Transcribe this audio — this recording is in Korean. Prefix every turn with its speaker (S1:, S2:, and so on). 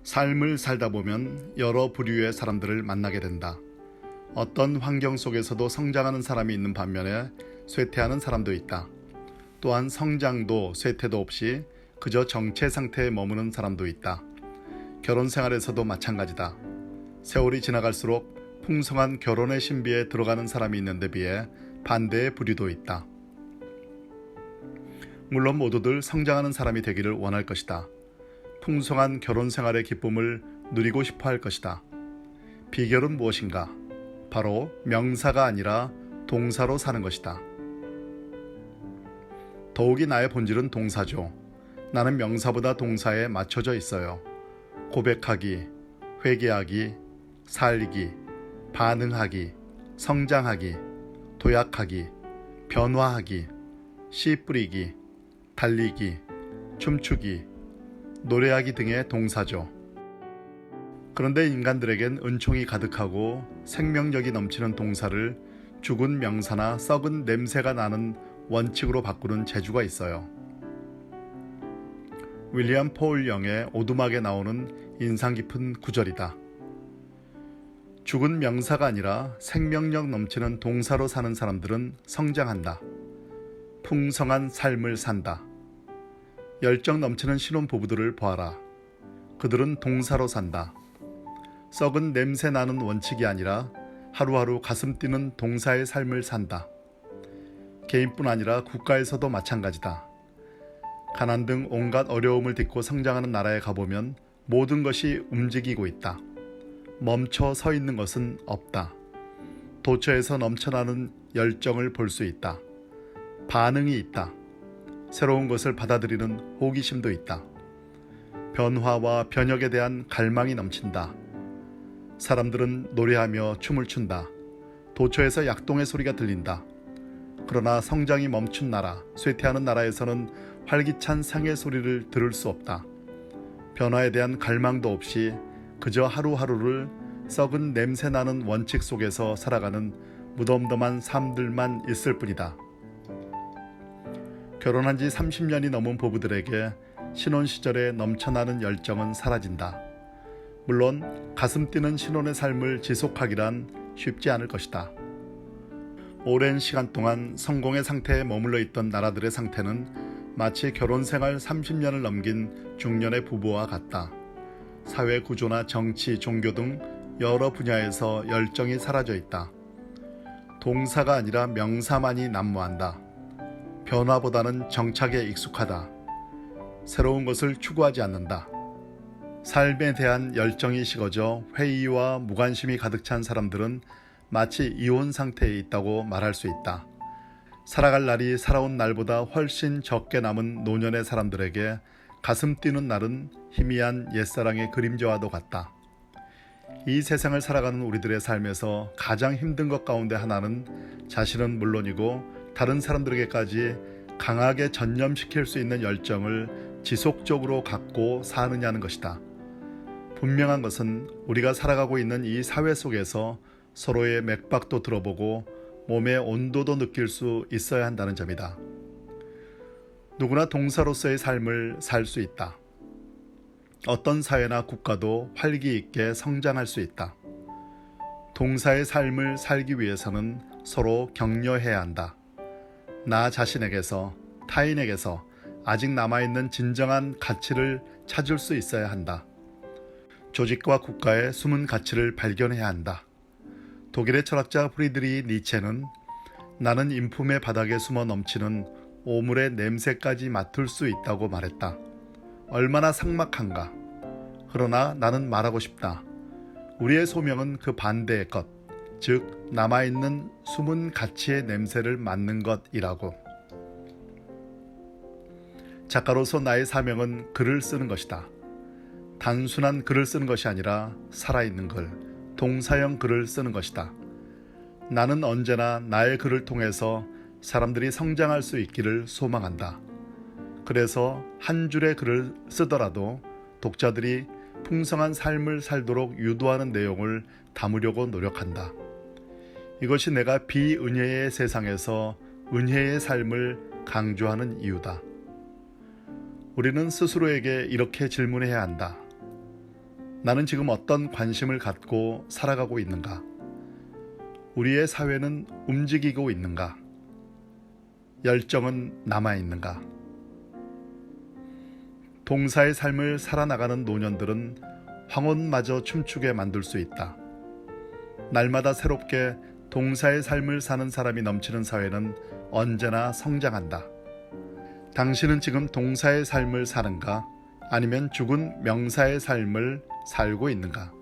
S1: 삶을 살다 보면 여러 부류의 사람들을 만나게 된다. 어떤 환경 속에서도 성장하는 사람이 있는 반면에 쇠퇴하는 사람도 있다. 또한 성장도 쇠퇴도 없이 그저 정체 상태에 머무는 사람도 있다. 결혼 생활에서도 마찬가지다. 세월이 지나갈수록 풍성한 결혼의 신비에 들어가는 사람이 있는데 비해 반대의 부류도 있다. 물론 모두들 성장하는 사람이 되기를 원할 것이다. 풍성한 결혼 생활의 기쁨을 누리고 싶어 할 것이다. 비결은 무엇인가? 바로 명사가 아니라 동사로 사는 것이다. 더욱이 나의 본질은 동사죠. 나는 명사보다 동사에 맞춰져 있어요. 고백하기, 회개하기, 살기, 반응하기, 성장하기, 도약하기, 변화하기, 씨 뿌리기, 달리기, 춤추기, 노래하기 등의 동사죠. 그런데 인간들에겐 은총이 가득하고 생명력이 넘치는 동사를 죽은 명사나 썩은 냄새가 나는 원칙으로 바꾸는 재주가 있어요. 윌리엄 폴 영의 오두막에 나오는 인상 깊은 구절이다. 죽은 명사가 아니라 생명력 넘치는 동사로 사는 사람들은 성장한다. 풍성한 삶을 산다. 열정 넘치는 신혼부부들을 보아라. 그들은 동사로 산다. 썩은 냄새 나는 원칙이 아니라 하루하루 가슴 뛰는 동사의 삶을 산다. 개인뿐 아니라 국가에서도 마찬가지다. 가난 등 온갖 어려움을 딛고 성장하는 나라에 가보면 모든 것이 움직이고 있다. 멈춰 서 있는 것은 없다. 도처에서 넘쳐나는 열정을 볼 수 있다. 반응이 있다. 새로운 것을 받아들이는 호기심도 있다. 변화와 변혁에 대한 갈망이 넘친다. 사람들은 노래하며 춤을 춘다. 도처에서 약동의 소리가 들린다. 그러나 성장이 멈춘 나라, 쇠퇴하는 나라에서는 활기찬 상의 소리를 들을 수 없다. 변화에 대한 갈망도 없이 그저 하루하루를 썩은 냄새 나는 원칙 속에서 살아가는 무덤덤한 삶들만 있을 뿐이다. 결혼한 지 30년이 넘은 부부들에게 신혼 시절에 넘쳐나는 열정은 사라진다. 물론 가슴 뛰는 신혼의 삶을 지속하기란 쉽지 않을 것이다. 오랜 시간 동안 성공의 상태에 머물러 있던 나라들의 상태는 마치 결혼 생활 30년을 넘긴 중년의 부부와 같다. 사회 구조나 정치, 종교 등 여러 분야에서 열정이 사라져 있다. 동사가 아니라 명사만이 난무한다. 변화보다는 정착에 익숙하다. 새로운 것을 추구하지 않는다. 삶에 대한 열정이 식어져 회의와 무관심이 가득 찬 사람들은 마치 이혼 상태에 있다고 말할 수 있다. 살아갈 날이 살아온 날보다 훨씬 적게 남은 노년의 사람들에게 가슴 뛰는 날은 희미한 옛사랑의 그림자와도 같다. 이 세상을 살아가는 우리들의 삶에서 가장 힘든 것 가운데 하나는 자신은 물론이고 다른 사람들에게까지 강하게 전념시킬 수 있는 열정을 지속적으로 갖고 사느냐는 것이다. 분명한 것은 우리가 살아가고 있는 이 사회 속에서 서로의 맥박도 들어보고 몸의 온도도 느낄 수 있어야 한다는 점이다. 누구나 동사로서의 삶을 살 수 있다. 어떤 사회나 국가도 활기 있게 성장할 수 있다. 동사의 삶을 살기 위해서는 서로 격려해야 한다. 나 자신에게서, 타인에게서 아직 남아있는 진정한 가치를 찾을 수 있어야 한다. 조직과 국가의 숨은 가치를 발견해야 한다. 독일의 철학자 프리드리히 니체는 나는 인품의 바닥에 숨어 넘치는 오물의 냄새까지 맡을 수 있다고 말했다. 얼마나 삭막한가. 그러나 나는 말하고 싶다. 우리의 소명은 그 반대의 것, 즉 남아있는 숨은 가치의 냄새를 맡는 것이라고. 작가로서 나의 사명은 글을 쓰는 것이다. 단순한 글을 쓰는 것이 아니라 살아있는 글, 동사형 글을 쓰는 것이다. 나는 언제나 나의 글을 통해서 사람들이 성장할 수 있기를 소망한다. 그래서 한 줄의 글을 쓰더라도 독자들이 풍성한 삶을 살도록 유도하는 내용을 담으려고 노력한다. 이것이 내가 비은혜의 세상에서 은혜의 삶을 강조하는 이유다. 우리는 스스로에게 이렇게 질문해야 한다. 나는 지금 어떤 관심을 갖고 살아가고 있는가? 우리의 사회는 움직이고 있는가? 열정은 남아있는가? 동사의 삶을 살아나가는 노년들은 황혼마저 춤추게 만들 수 있다. 날마다 새롭게 동사의 삶을 사는 사람이 넘치는 사회는 언제나 성장한다. 당신은 지금 동사의 삶을 사는가? 아니면 죽은 명사의 삶을 살고 있는가?